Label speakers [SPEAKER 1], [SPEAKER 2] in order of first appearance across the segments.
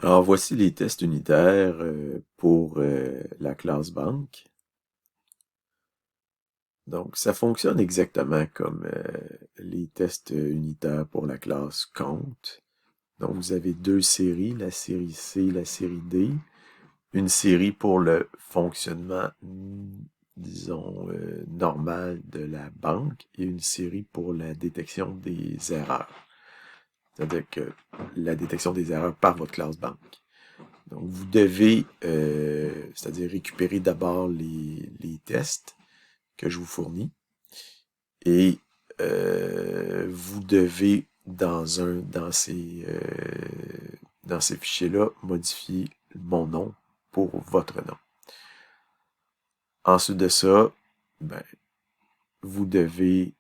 [SPEAKER 1] Alors voici les tests unitaires pour la classe banque. Donc ça fonctionne exactement comme les tests unitaires pour la classe compte. Donc vous avez deux séries, la série C, la série D. Une série pour le fonctionnement, disons, normal de la banque et une série pour la détection des erreurs. C'est-à-dire que la détection des erreurs par votre classe banque. Donc, vous devez, c'est-à-dire récupérer d'abord les tests que je vous fournis et vous devez dans ces fichiers-là modifier mon nom pour votre nom. Ensuite de ça, ben, vous devez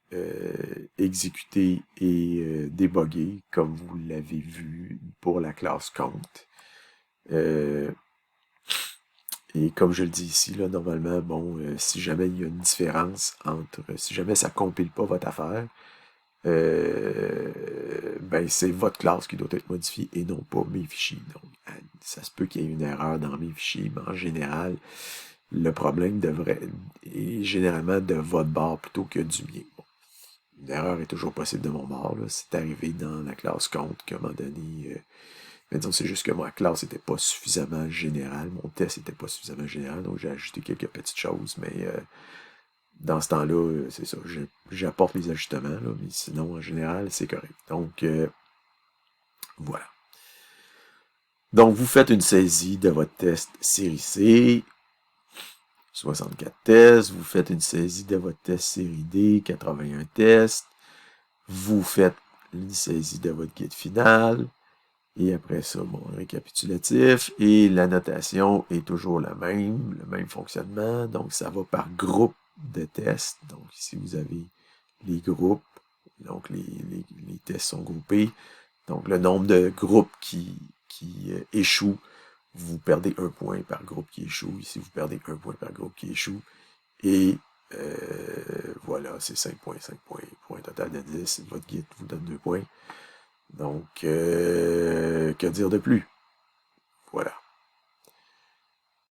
[SPEAKER 1] exécuter et débugger comme vous l'avez vu pour la classe compte. Et comme je le dis ici, là, normalement, bon, si jamais il y a une différence entre, si jamais ça compile pas votre affaire, ben c'est votre classe qui doit être modifiée et non pas mes fichiers. Donc, ça se peut qu'il y ait une erreur dans mes fichiers, mais en général, le problème est généralement de votre bord plutôt que du mien. Bon, une erreur est toujours possible de mon bord. C'est arrivé dans la classe compte qu'à un moment donné, mais disons, c'est juste que ma classe n'était pas suffisamment générale, mon test n'était pas suffisamment général, donc j'ai ajouté quelques petites choses, mais dans ce temps-là, c'est ça, j'apporte les ajustements, là, mais sinon, en général, c'est correct. Donc, voilà. Donc, vous faites une saisie de votre test série C, 64 tests, vous faites une saisie de votre test série D, 81 tests, vous faites une saisie de votre guide final, et après ça, bon, récapitulatif. Et la notation est toujours la même, le même fonctionnement. Donc, ça va par groupe de tests. Donc, ici, vous avez les groupes. Donc, les tests sont groupés. Donc, le nombre de groupes qui échouent, vous perdez un point par groupe qui échoue. Ici, vous perdez un point par groupe qui échoue. Et voilà, c'est 5 points, 5 points. Pour un total de 10. Votre guide vous donne 2 points. Donc, que dire de plus? Voilà.